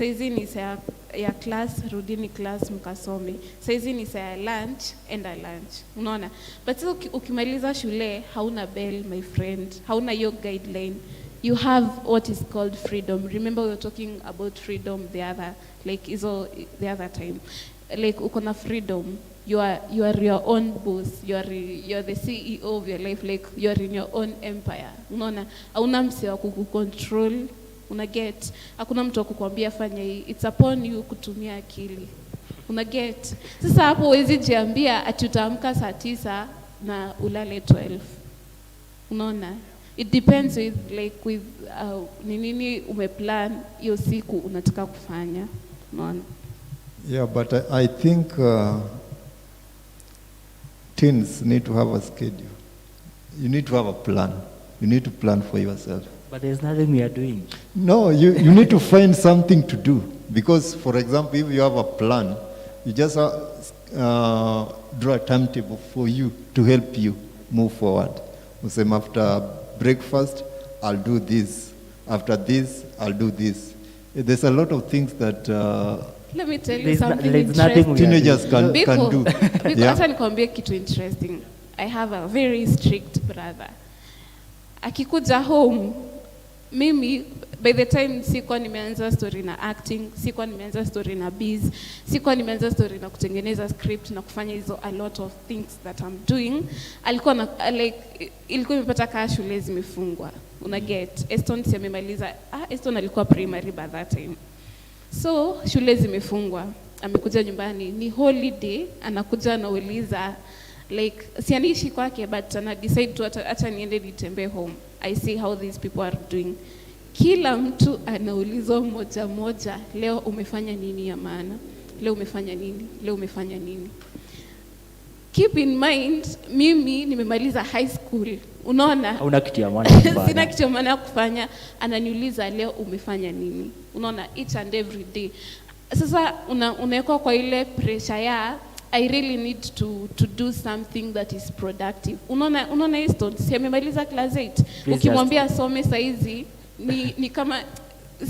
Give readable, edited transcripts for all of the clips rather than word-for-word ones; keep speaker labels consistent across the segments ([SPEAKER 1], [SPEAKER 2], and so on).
[SPEAKER 1] saizi ni saa ya class, rudini class mkasome. Saizi ni saa ya lunch, enda lunch. Unaona? But so ukimaliza shule hauna bell, my friend. Hauna your guideline. You have what is called freedom. Remember we were talking about freedom the other time. Like uko na freedom. You are your own boss. You are the CEO of your life. Like you are in your own empire. Unaona? Hauna mse wa kukucontrol. Una get? Hakuna mtu wa kukuambia fanya hii. It's upon you kutumia akili. Una get? Sasa hapo huwezi jiambia ati utaamka saa 9 na ulale 12. Unaona? It depends with nini umeplan hiyo siku unataka kufanya. Unaona?
[SPEAKER 2] Yeah, but I think teens need to have a schedule. You need to have a plan. You need to plan for yourself.
[SPEAKER 3] But there's nothing we are doing.
[SPEAKER 2] No, you need to find something to do. Because, for example, if you have a plan, you just draw a timetable for you to help you move forward. After breakfast, I'll do this. After this, I'll do this. There's a lot of things that
[SPEAKER 1] let me tell you something
[SPEAKER 3] interesting.
[SPEAKER 2] Teenagers can do.
[SPEAKER 1] Because nikwambie kitu interesting. I have a very strict brother. Akikuja home, mimi by the time sikuwa nimeanza story na acting, sikuwa nimeanza story na biz, sikuwa nimeanza story na kutengeneza script na kufanya hizo a lot of things that I'm doing, alikuwa na ilikuwa imepata kaa shule zimefungwa. Una get? Eston si amemaliza. Eston alikuwa primary by that time. So shule zimefungwa. Amekuja nyumbani, ni holiday, anakuja anauliza sianishi kwake but ana decide tu acha niende nitembe home. I see how these people are doing. Kila mtu anaulizwa moja, leo umefanya nini ya maana? Leo umefanya nini? Leo umefanya nini? Keep in mind, mimi nimemaliza high school. Unaona?
[SPEAKER 3] Hauna kitu ya maana kufanya.
[SPEAKER 1] Sina kitu ya maana kufanya. Ananiuliza leo umefanya nini? Unaona, each and every day. Sasa unawekwa kwa ile pressure ya I really need to do something that is productive. Unaona Eston, si amemaliza class 8. Ukimwambia some saizi ni kama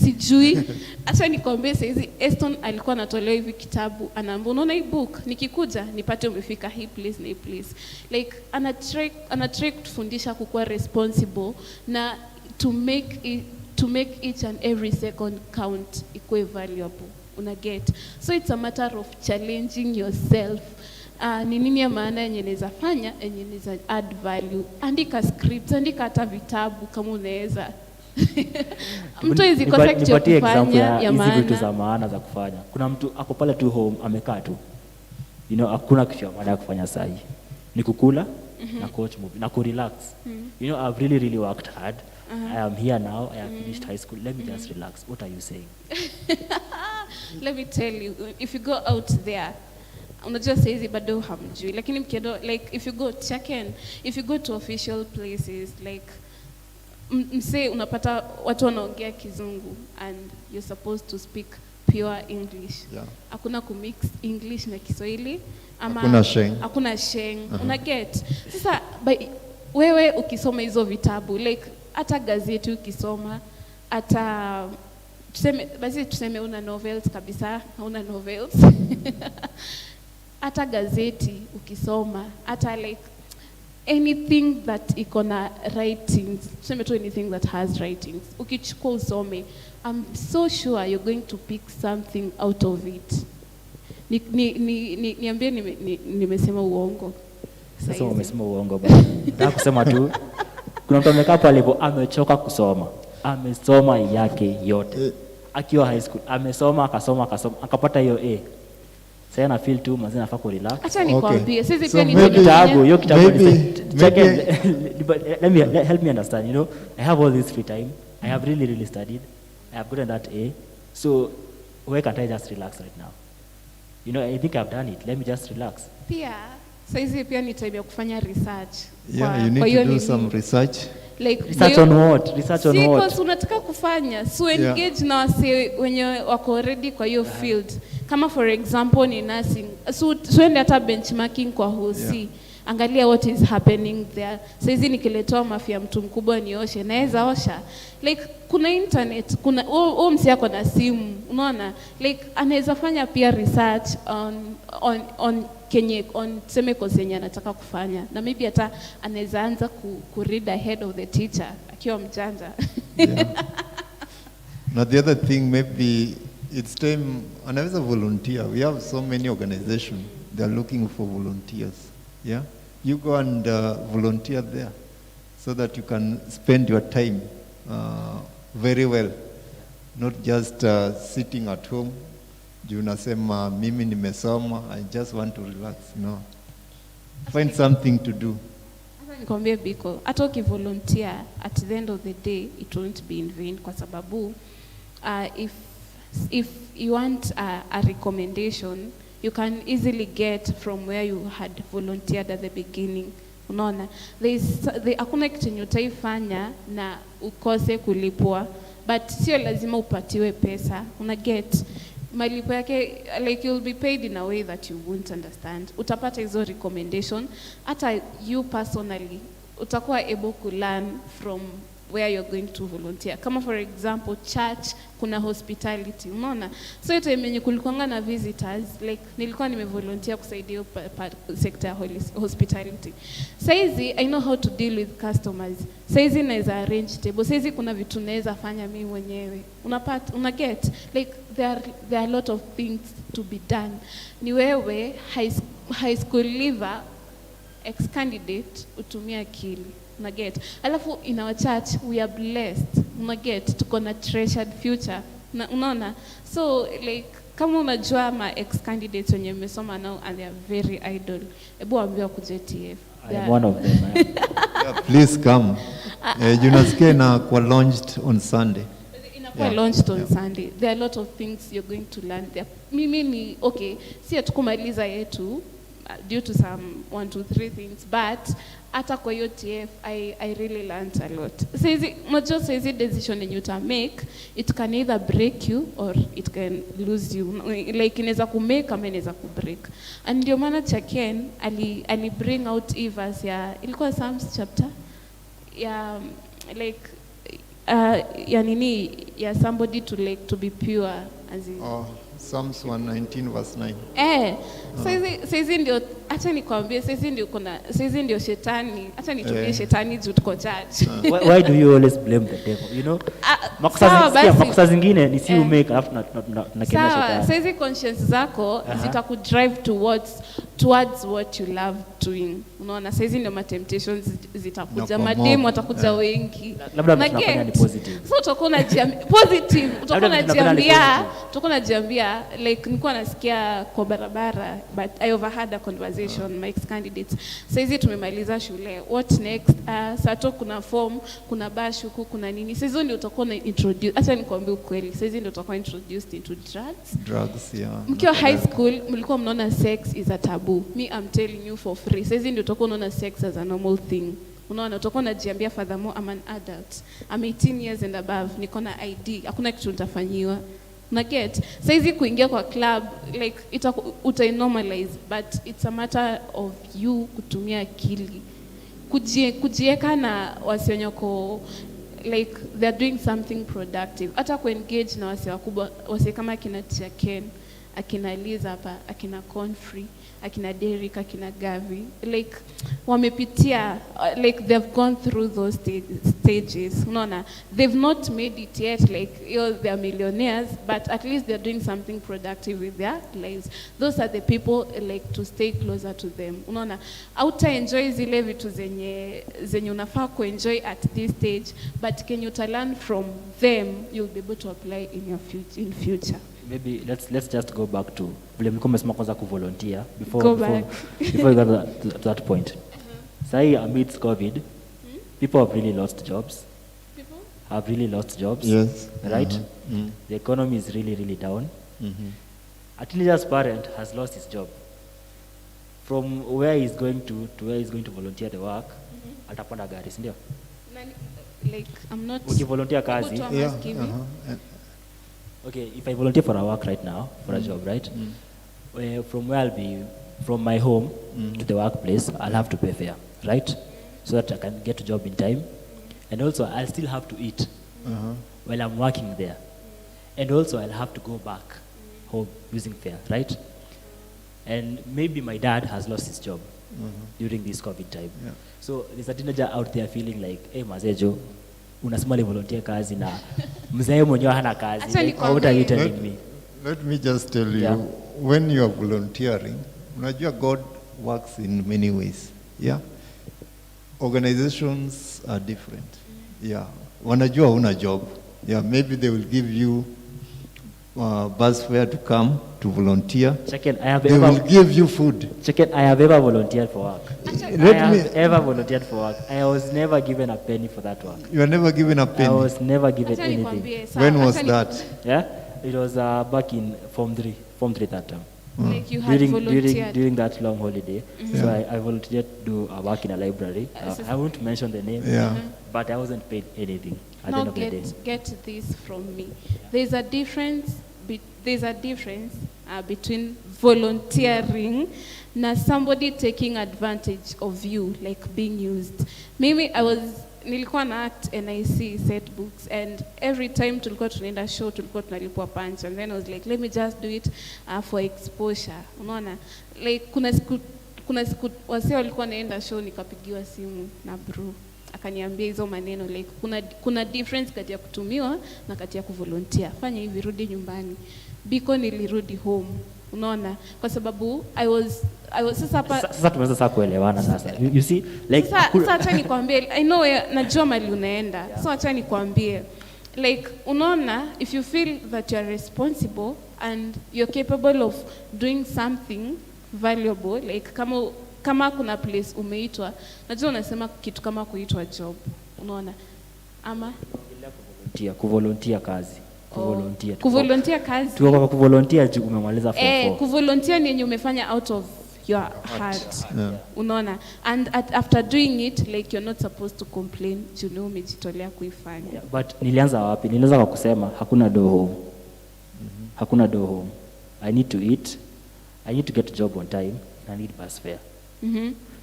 [SPEAKER 1] sijui. Acha nikwambie saizi Eston alikuwa anatolewa hivi kitabu, anaambia unaona hii book nikikuja nipate umefika hii place na hii place. Like ana try kufundisha kukuwa responsible na to make each and every second count equal valuable. Una get? So it's a matter of challenging yourself. Ni nini ya maana yenye naweza fanya, yenye naweza add value. Andika scripts, andika hata vitabu kama unaweza. Mtu hizi kosa kitu ya kufanya ya maana.
[SPEAKER 3] Hizi vitu za maana za kufanya. Kuna mtu ako pale tu home amekaa tu. Hakuna kitu ya maana ya kufanya sahi. Ni kukula na coach movie na kurelax. I've really worked hard. I am here now. I have finished high school. Let me just relax. What are you saying?
[SPEAKER 1] Let me tell you, if you go out there, unajua saizi bado hamjui, lakini mkiendo if you go if you go to official places mse unapata watu wanaongea kizungu and you're supposed to speak pure English. Hakuna kumix English na Kiswahili ama hakuna sheng. Una get? Sasa wewe ukisoma hizo vitabu hata gazeti ukisoma, hata tuseme una novels kabisa, hauna novels. Hata gazeti ukisoma, hata anything that iko na writings, tuseme tu anything that has writings, ukichukua usome, I'm so sure you're going to pick something out of it. Niambie nimesema uongo.
[SPEAKER 3] Sasa umesema uongo bana. Nataka kusema tu kuna mtu amekaa pale hivyo amechoka kusoma. Amesoma yake yote. Akiwa high school amesoma akasoma akapata hiyo A. Sasa na feel tu mazina nafaa ku relax.
[SPEAKER 1] Acha nikwambie sisi pia ni
[SPEAKER 3] kitabu, hiyo kitabu help me understand, I have all this free time. I have really studied. I have gotten that A. So why can't I just relax right now? I think I've done it. Let me just relax.
[SPEAKER 1] Pia saizi pia ni time ya kufanya research.
[SPEAKER 2] Yeah, you need to do some research.
[SPEAKER 3] Research on what? Research on what?
[SPEAKER 1] Because unataka kufanya. So engage na wase wenye wako already kwa hiyo field. Kama for example ni nursing. So tuende hata benchmarking kwa hosi. angalia what is happening there. Saizi nikiletewa mafi ya mtu mkubwa nioshe, naweza osha. Like kuna internet, kuna msi ako na simu, unaona? Like anaweza fanya pia research on tuseme course yenye anataka kufanya, na maybe hata anaweza anza ku read ahead of the teacher akiwa mjanja.
[SPEAKER 2] Yeah. Now the other thing, maybe it's time anaweza volunteer. We have so many organizations, they are looking for volunteers. Yeah, you go and volunteer there so that you can spend your time very well, not just sitting at home. Juu nasema mimi nimesoma, I just want to relax. No, find something to do.
[SPEAKER 1] Nikwambie Biko, hata ukivolunteer, at the end of the day it won't be in vain, kwa sababu if you want a recommendation, you can easily get from where you had volunteered at the beginning. Unaona, hakuna kitu yenye utaifanya na ukose kulipwa, but sio lazima upatiwe pesa. Una get malipo yake, like you'll be paid in a way that you won't understand. Utapata hizo recommendation, hata you personally utakuwa able to learn from where you're going to volunteer. Kama for example church, kuna hospitality, unaona? So yote yenye kulikuanga na visitors, like nilikuwa nimevolunteer kusaidia sector hospitality. Saizi I know how to deal with customers. Saizi naweza arrange table. Saizi kuna vitu naweza fanya mimi mwenyewe. Una get like there are a lot of things to be done. Ni wewe high school leaver ex-candidate utumia akili. Una get. Alafu in our church we are blessed. Una get, tuko na treasured future. Unaona? So like kama unajua ma ex-candidates wenye mmesoma now and they are very idle, hebu waambie kuje TF.
[SPEAKER 3] I am one of them.
[SPEAKER 2] Yeah, please come. Junasikia na kwa launched on Sunday.
[SPEAKER 1] Inakuwa launched on Sunday. There are a lot of things you're going to learn there. Mimi ni okay, si atukumaliza yetu due to some 1, 2, 3 things, but hata kwa hiyo TF I really learned a lot. Saizi decision yenye uta make, it can either break you or it can lose you. Like inaweza kumake ama inaweza kubreak. And ndio maana Chaken ali bring out Evas ya ilikuwa Psalms chapter ya like ya nini ya somebody to be pure as in
[SPEAKER 2] Psalms 119 verse 9.
[SPEAKER 1] Saizi ndio, acha nikwambie, saizi ndio shetani, acha nitumie shetani juu tuko church.
[SPEAKER 3] Why do you always blame the devil? You know, makosa zingine ni si umake alafu tunakemea shetani.
[SPEAKER 1] Saizi conscience zako zitakudrive towards what you love doing. Unaona, saizi ndio ma temptations zitakuja, mademu watakuja wengi.
[SPEAKER 3] Labda tunafanya ni positive.
[SPEAKER 1] So utakuwa unajiambia like nilikuwa nasikia kwa barabara, but I overheard a conversation my ex-candidates. Saizi tumemaliza shule, what next? Sato kuna form, kuna bash huku, kuna nini. Saizi ndio utakuwa na introduce, acha nikwambie ukweli, saizi ndio utakuwa introduced into drugs. Yeah. Mkiwa high school mlikuwa mnaona sex is a taboo. Me I'm telling you for free. Saizi ndio utakuwa unaona sex as a normal thing. Unaona, utakuwa unajiambia furthermore I'm an adult. I'm 18 years and above. Niko na ID. Hakuna kitu nitafanyiwa. Na get. Saizi kuingia kwa club like uta-normalize, but it's a matter of you kutumia akili. Kujieka na wasionyoko like they're doing something productive. Hata ku-engage na wasi wakubwa, wasi kama akina Chaken, akina Liza hapa, akina Confrey, akina Derek, akina Gavi, like wamepitia, like they've gone through those stages. Unaona, they've not made it yet, like they're millionaires, but at least they're doing something productive with their lives. Those are the people like to stay closer to them. Unaona, enjoy zile vitu zenye unafaa kuenjoy at this stage, but can you learn from them, you'll be able to apply in future.
[SPEAKER 3] Maybe let's just go back to vile mlikuwa mmesema kwanza kuvolunteer before you got to that point. Say amidst COVID, people have really lost jobs.
[SPEAKER 2] Yes.
[SPEAKER 3] Right? The economy is really down. At least as parent has lost his job. From where he's going to where he's going to volunteer the work, atapanda gari, si ndio?
[SPEAKER 1] Like I'm not
[SPEAKER 3] volunteer kazi.
[SPEAKER 1] Yeah.
[SPEAKER 3] Okay, if I volunteer for a work right now, for a job, right? From where I'll be from my home to the workplace, I'll have to pay fare, right? So that I can get a job in time. And also, I'll still have to eat while I'm working there. And also, I'll have to go back home using fare, right? And maybe my dad has lost his job during this COVID time.
[SPEAKER 2] Yeah.
[SPEAKER 3] So there's a teenager out there feeling like, hey, Mazejo, unasema ni volunteer kazi na mzee mwenyewe hana kazi.
[SPEAKER 1] Acha
[SPEAKER 3] Like, what are you
[SPEAKER 1] nikwambie.
[SPEAKER 3] telling me?
[SPEAKER 2] Let me just tell you,
[SPEAKER 3] Yeah.
[SPEAKER 2] when you are volunteering, unajua God works in many ways. Yeah. Organizations are different. Yeah. Wanajua huna job. Yeah. Maybe they will give you bus fare to come to volunteer.
[SPEAKER 3] Check it, I have
[SPEAKER 2] They will
[SPEAKER 3] ever,
[SPEAKER 2] give you food.
[SPEAKER 3] check it, I have ever volunteered for work. I
[SPEAKER 2] Let
[SPEAKER 3] have
[SPEAKER 2] me.
[SPEAKER 3] ever volunteered for work. I was never given a penny for that work.
[SPEAKER 2] You are never given a
[SPEAKER 3] I
[SPEAKER 2] penny.
[SPEAKER 3] was never given
[SPEAKER 1] Acha
[SPEAKER 3] anything.
[SPEAKER 1] nikwambie, sawa,
[SPEAKER 2] When was
[SPEAKER 1] acha
[SPEAKER 2] that?
[SPEAKER 3] Yeah, it was back in Form 3 that time.
[SPEAKER 1] Like you had volunteered.
[SPEAKER 3] During that long holiday. So I volunteered to work in a library. I won't mention the name,
[SPEAKER 2] Yeah.
[SPEAKER 3] but I wasn't paid anything at the
[SPEAKER 1] Now
[SPEAKER 3] end of the day.
[SPEAKER 1] get this from me. There's a difference. There's a difference between volunteering na somebody taking advantage of you, like being used. Maybe nilikuwa na act NIC set books, and every time tulikuwa tunaenda show tulikuwa tunalipwa punch, and then I was like, let me just do it for exposure. Unaona, like kuna siku wase walikuwa naenda show, nikapigiwa simu na bro akaniambia hizo maneno, like kuna difference kati ya kutumiwa na kati ya kuvolunteer. Fanya hivi, rudi nyumbani. Biko nilirudi home, unaona, kwa sababu I was sasa hapa.
[SPEAKER 3] Sasa tumeweza sasa kuelewana sasa. You see, like
[SPEAKER 1] Sasa acha nikwambie, I know najua mali unaenda. So acha nikwambie, like unaona, if you feel that you are responsible and you're capable of doing something valuable, like kama kuna place umeitwa, najua unasema kitu kama kuitwa job, unaona, ama
[SPEAKER 3] kuvolunteer kazi. Kuvolunteer.
[SPEAKER 1] Kuvolunteer kazi.
[SPEAKER 3] Tuko kwa kuvolunteer juu umemaliza form 4.
[SPEAKER 1] Kuvolunteer ni yenye umefanya out of your heart.
[SPEAKER 2] Yeah.
[SPEAKER 1] Unaona, and after doing it, like you're not supposed to complain juu umejitolea kuifanya.
[SPEAKER 3] Yeah, but nilianza wapi? Nilianza kwa kusema hakuna do home. Hakuna do home. I need to eat. I need to get a job on time. I need bus fare.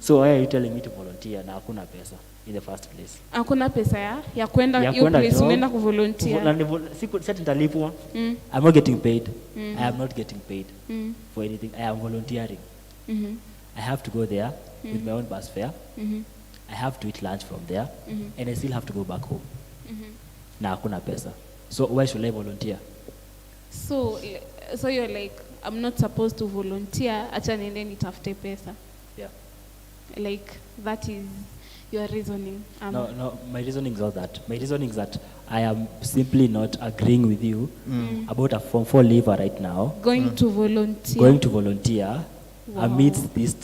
[SPEAKER 3] So why are you telling me to volunteer na hakuna pesa in the first place?
[SPEAKER 1] Hakuna pesa ya kwenda hiyo place unaenda kuvolunteer.
[SPEAKER 3] Siku sasa nitalipwa. I'm not getting paid. I am not getting paid for anything. I am volunteering. I have to go there with my own bus fare. I have to eat lunch from there, and I still have to go back home. Na hakuna pesa. So why should I volunteer?
[SPEAKER 1] So you're like, I'm not supposed to volunteer, acha niende nitafute pesa.
[SPEAKER 3] Yeah.
[SPEAKER 1] Like that is your reasoning.
[SPEAKER 3] No, my reasoning is not that. My reasoning is that I am simply not agreeing with you about a Form 4 leaver right now.
[SPEAKER 1] Going to volunteer.
[SPEAKER 3] Going to volunteer amidst this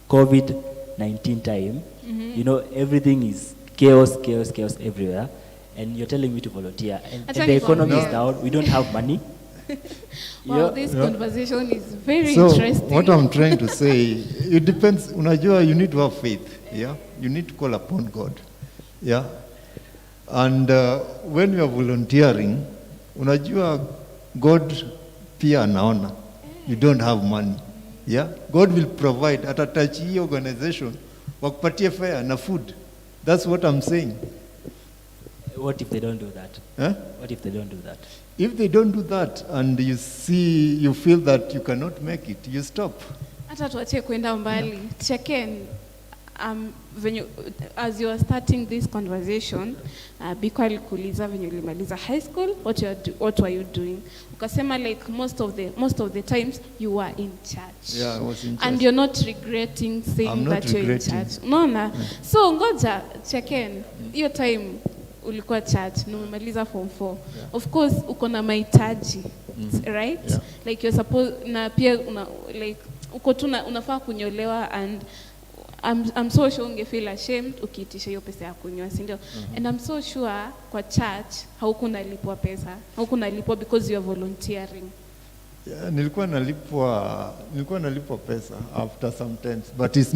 [SPEAKER 3] COVID-19 time. You know, everything is chaos everywhere. And you're telling me to volunteer. And the economy is down. We don't have money.
[SPEAKER 1] Wow, this conversation is very
[SPEAKER 2] So
[SPEAKER 1] interesting.
[SPEAKER 2] what I'm trying to say, it depends. Unajua, you need to have faith. Yeah, you need to call upon God. Yeah, and when you are volunteering, unajua, God pia anaona you don't have money. Yeah, God will provide. Atatachi hii organization wakupatie fare na food. That's what I'm saying.
[SPEAKER 3] What if they don't do that?
[SPEAKER 2] Eh?
[SPEAKER 3] What if they don't do that?
[SPEAKER 2] If they don't do that and you feel that you cannot make it, you stop.
[SPEAKER 1] Hata tuache kwenda mbali. Check-in, as you are starting this conversation, Biko alikuuliza venye ulimaliza high school, what were you doing? Ukasema like most of the times you were in church.
[SPEAKER 2] Yeah, I was in church.
[SPEAKER 1] And you're not regretting saying
[SPEAKER 2] I'm not
[SPEAKER 1] that you're in
[SPEAKER 2] regretting.
[SPEAKER 1] church. Unaona? So ngoja check-in. Hiyo time ulikuwa church na umemaliza form 4. Of course uko na mahitaji, right?
[SPEAKER 2] Yeah.
[SPEAKER 1] Like you're supposed na pia like uko tu unafaa kunyolewa, and I'm so sure ungefeel ashamed ukiitisha hiyo pesa ya kunywa, si ndio? And I'm so sure kwa church haukunalipwa pesa, haukunalipwa because you are volunteering.
[SPEAKER 2] Yeah, nilikuwa nalipwa pesa after some times, but it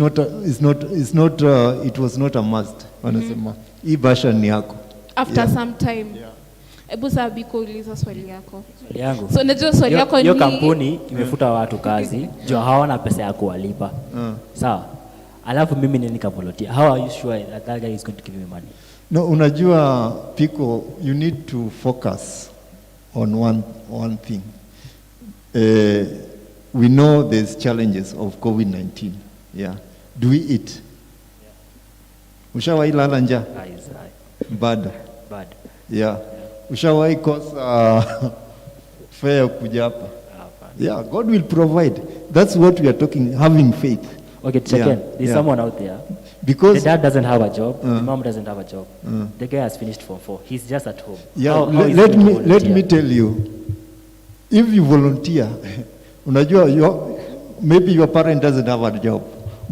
[SPEAKER 2] was not a must. Wanasema hii basha ni yako.
[SPEAKER 1] After
[SPEAKER 2] Yeah.
[SPEAKER 1] some time.
[SPEAKER 2] Yeah.
[SPEAKER 1] Hebu saa Biko uliza swali yako.
[SPEAKER 3] Swali yangu.
[SPEAKER 1] So najua swali yako ni
[SPEAKER 3] hiyo kampuni imefuta watu kazi, juu hawana pesa ya kuwalipa. Sawa. Alafu mimi nika volunteer. How are you sure that guy is going to give me money?
[SPEAKER 2] No, unajua Pico, you need to focus on one thing. We know there's challenges of COVID-19. Yeah. Do we eat? Ushawahi lala njaa? Bad. Yeah. Ushawahi kosa fare kuja hapa? Yeah, God will provide. That's what we are talking, having faith.
[SPEAKER 3] Okay, check in. There's someone out there.
[SPEAKER 2] Because
[SPEAKER 3] the dad doesn't have a job, the mom doesn't have a job. The guy has finished Form 4. He's just at home.
[SPEAKER 2] Yeah,
[SPEAKER 3] how
[SPEAKER 2] let me tell you, if you volunteer, unajua, maybe your parent doesn't have a job.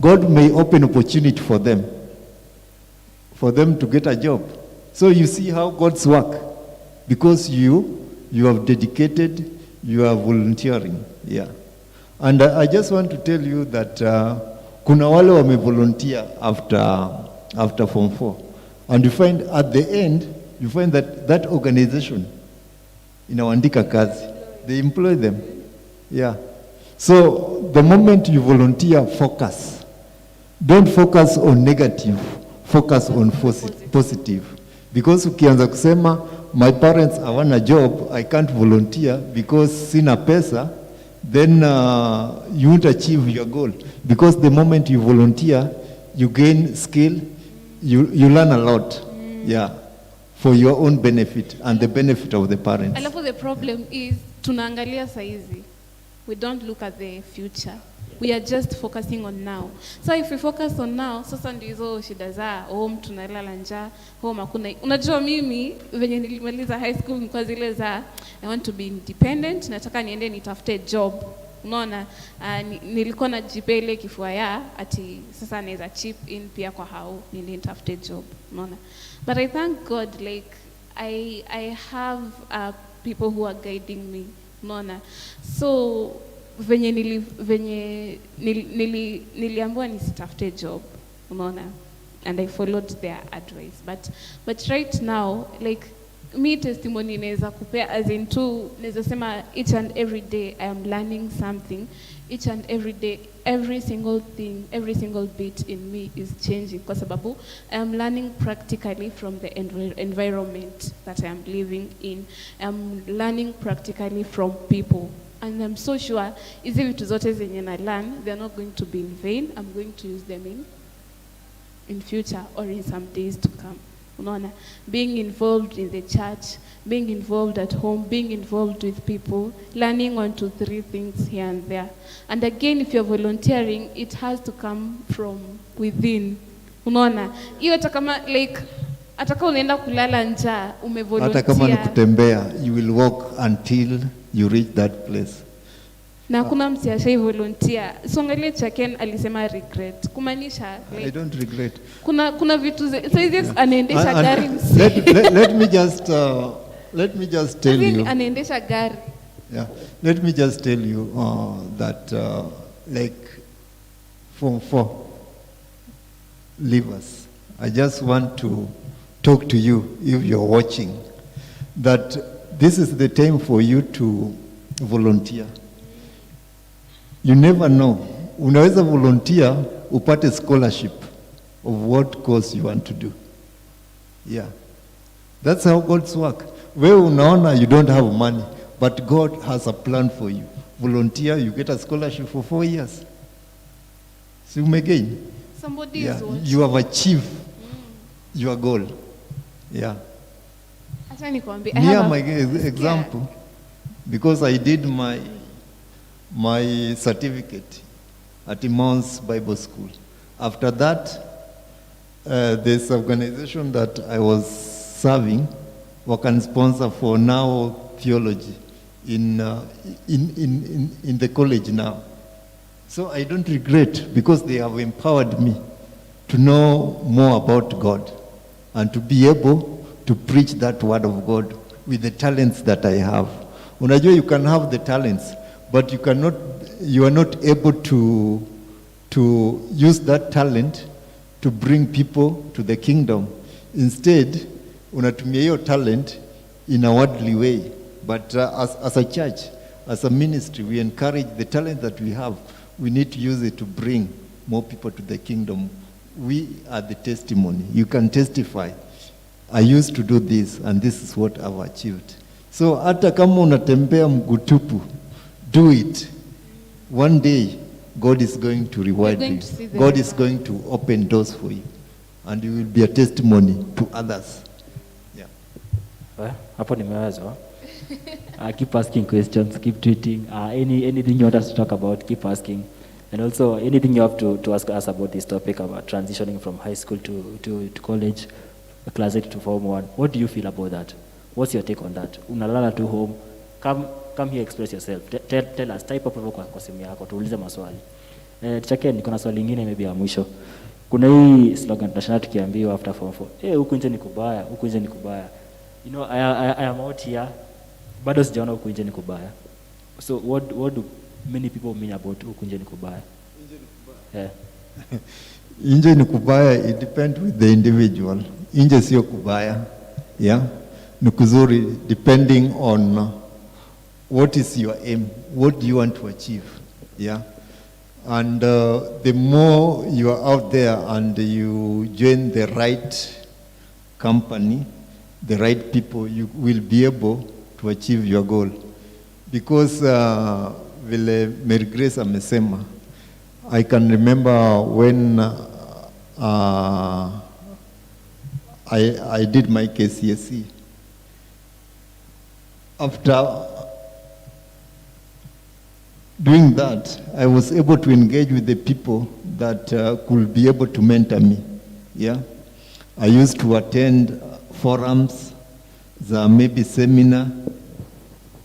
[SPEAKER 2] God may open opportunity for them to get a job. So you see how God's work, because you have dedicated, you are volunteering. Yeah. And I just want to tell you that kuna wale wame volunteer after Form 4. And you find at the end, you find that organization inawaandika kazi. They employ them. Yeah. So the moment you volunteer, focus. Don't focus on negative, focus on positive. Because ukianza kusema, my parents hawana job, I can't volunteer because sina pesa, then you won't achieve your goal. Because the moment you volunteer, you gain skill, you learn a lot. Yeah. For your own benefit and the benefit of the parents.
[SPEAKER 1] Alafu the problem is, tunaangalia saizi. We don't look at the future. We are just focusing on now. So if we focus on now, sasa ndio hizo shida za home tunalala njaa, home hakuna. Unajua mimi venye nilimaliza high school nilikuwa zile za I want to be independent, nataka niende nitafute job. Unaona, nilikuwa najipele kifua ya ati sasa naweza chip in pia kwa hao niende nitafute job. Unaona. But I thank God, like I have people who are guiding me. Unaona. So venye niliambiwa nisitafute job, unaona, and I followed their advice. But right now, like me testimony naweza kupea as in two, naweza sema each and every day I am learning something. Each and every day, every single thing, every single bit in me is changing kwa sababu I am learning practically from the environment that I am living in. I am learning practically from people. And I'm so sure hizi vitu zote zenye na learn, they are not going to be in vain. I'm going to use them in future or in some days to come. Unaona, being involved in the church, being involved at home, being involved with people, learning 1 to 3 things here and there. And again, if you're volunteering, it has to come from within. Unaona, hiyo hata kama like ataka unaenda kulala njaa, umevolunteer.
[SPEAKER 2] Hata kama ni kutembea, you will walk until you reach that place.
[SPEAKER 1] Na kuna msiashai volunteer. So angalia Chaken alisema regret. Kumaanisha like,
[SPEAKER 2] I don't regret.
[SPEAKER 1] Kuna vitu saizi anaendesha gari msi.
[SPEAKER 2] Let me just tell you.
[SPEAKER 1] Anaendesha gari.
[SPEAKER 2] Yeah. Let me just tell you that like Form 4 leavers, I just want to talk to you if you're watching that this is the time for you to volunteer. You never know. Unaweza volunteer upate scholarship of what course you want to do. Yeah. That's how God's work. Wewe unaona you don't have money, but God has a plan for you. Volunteer, you get a scholarship for 4 years. See you again.
[SPEAKER 1] Somebody is watching.
[SPEAKER 2] You have achieved your goal. Yeah.
[SPEAKER 1] Acha nikwambie.
[SPEAKER 2] Here my example, because I did my certificate at Emmaus Bible School. After that, this organization that I was serving, can sponsor for now theology in the college now. So I don't regret because they have empowered me to know more about God and to be able to preach that word of God with the talents that I have. Unajua, you can have the talents, but you are not able to use that talent to bring people to the kingdom. Instead, unatumia hiyo talent in a worldly way. But as a church, as a ministry, we encourage the talent that we have. We need to use it to bring more people to the kingdom. We are the testimony. You can testify. I used to do this, and this is what I've achieved. So hata kama unatembea mguu tupu, do it. One day, God is going to reward
[SPEAKER 1] You're going
[SPEAKER 2] you.
[SPEAKER 1] to see the
[SPEAKER 2] God is
[SPEAKER 1] reward.
[SPEAKER 2] going to open doors for you. And you will be a testimony to others. Yeah.
[SPEAKER 3] Hapo nimewezwa. Keep asking questions, keep tweeting. Anything you want us to talk about, keep asking. And also, anything you have to ask us about this topic about transitioning from high school to college, class 8 to form 1. What do you feel about that? What's your take on that? Unalala tu home. Come here, express yourself. Tell us, type up kwa simu yako, tuulize maswali. Chake niko na swali lingine maybe ya mwisho. Kuna hii slogan tunashana tukiambiwa after form 4. Huku nje ni kubaya, huku nje ni kubaya. You know, I am out here. Bado sijaona huku nje ni kubaya. So what do many people mean about huku nje ni kubaya? Yeah.
[SPEAKER 2] Inje ni kubaya, it depends with the individual. Inje sio kubaya. Yeah. Ni kuzuri depending on what is your aim, what do you want to achieve. Yeah. And the more you are out there and you join the right company, the right people, you will be able to achieve your goal. Because vile Mary Grace amesema, I can remember when I did my KCSE. After doing that, I was able to engage with the people that could be able to mentor me. Yeah, I used to attend forums, maybe seminar,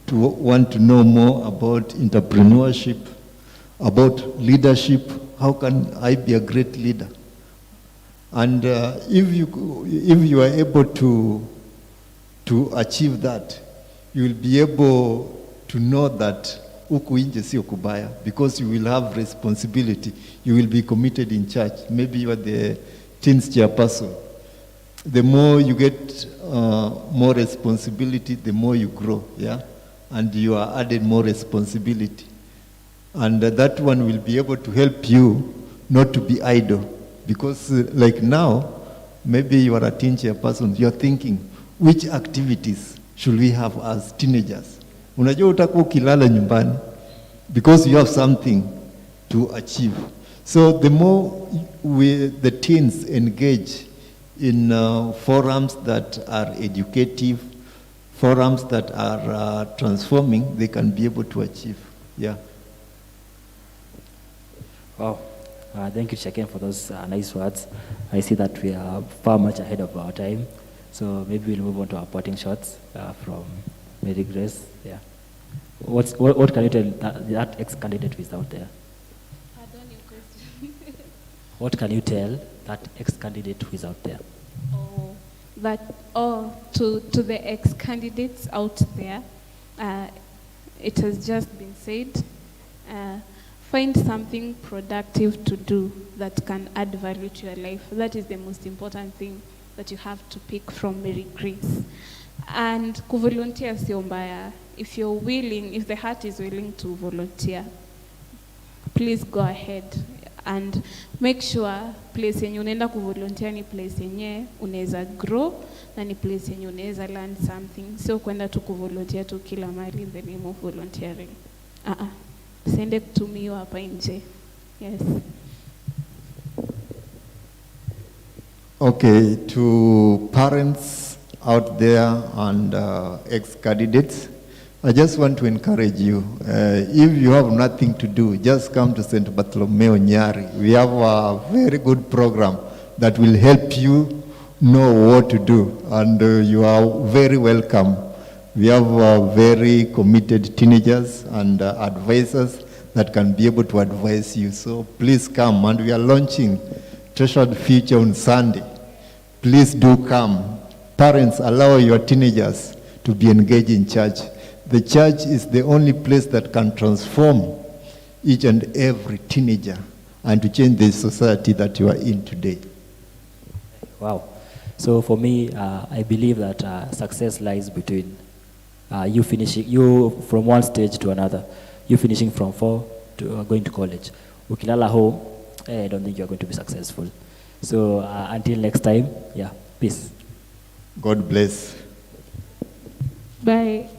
[SPEAKER 2] to want to know more about entrepreneurship, about leadership. How can I be a great leader? And if you are able to achieve that, you will be able to know that huku nje sio kubaya, because you will have responsibility. You will be committed in church. Maybe you are the teens chairperson. The more you get more responsibility, the more you grow, yeah? And you are added more responsibility. And that one will be able to help you not to be idle. Because like now, maybe you are a teen chairperson, you are thinking, which activities should we have as teenagers? Unajua utakuwa ukilala nyumbani because you have something to achieve. So the more the teens engage in forums that are educative, forums that are transforming, they can be able to achieve. Yeah.
[SPEAKER 3] Wow. Thank you, Shaken, for those nice words. I see that we are far much ahead of our time. So maybe we'll move on to our parting shots from Mary Grace. Yeah. What can you tell that ex-candidate who is out there?
[SPEAKER 1] Pardon your question.
[SPEAKER 3] What can you tell that ex-candidate who is out there?
[SPEAKER 1] To the ex-candidates out there, it has just been said, find something productive to do that can add value to your life. That is the most important thing that you have to pick from Mary Grace. And kuvolunteer sio mbaya. If you're willing, if the heart is willing to volunteer, please go ahead and make sure place yenye unaenda kuvolunteer ni place yenye unaweza grow na ni place yenye unaweza learn something. Sio kwenda tu kuvolunteer tu kila mahali in the name of volunteering. Sende kutumiwa hapa nje. Yes.
[SPEAKER 2] Okay, to parents out there and ex-candidates, I just want to encourage you. If you have nothing to do, just come to St. Bartholomew Nyari. We have a very good program that will help you know what to do, and you are very welcome. We have very committed teenagers and advisors that can be able to advise you. So please come, and we are launching Treasured Future on Sunday. Please do come. Parents, allow your teenagers to be engaged in church. The church is the only place that can transform each and every teenager and to change the society that you are in today.
[SPEAKER 3] Wow. So for me, I believe that success lies between you from one stage to another, you finishing from 4 to going to college. Ukilala home, I don't think you're going to be successful. So until next time, yeah, peace.
[SPEAKER 2] God bless.
[SPEAKER 1] Bye.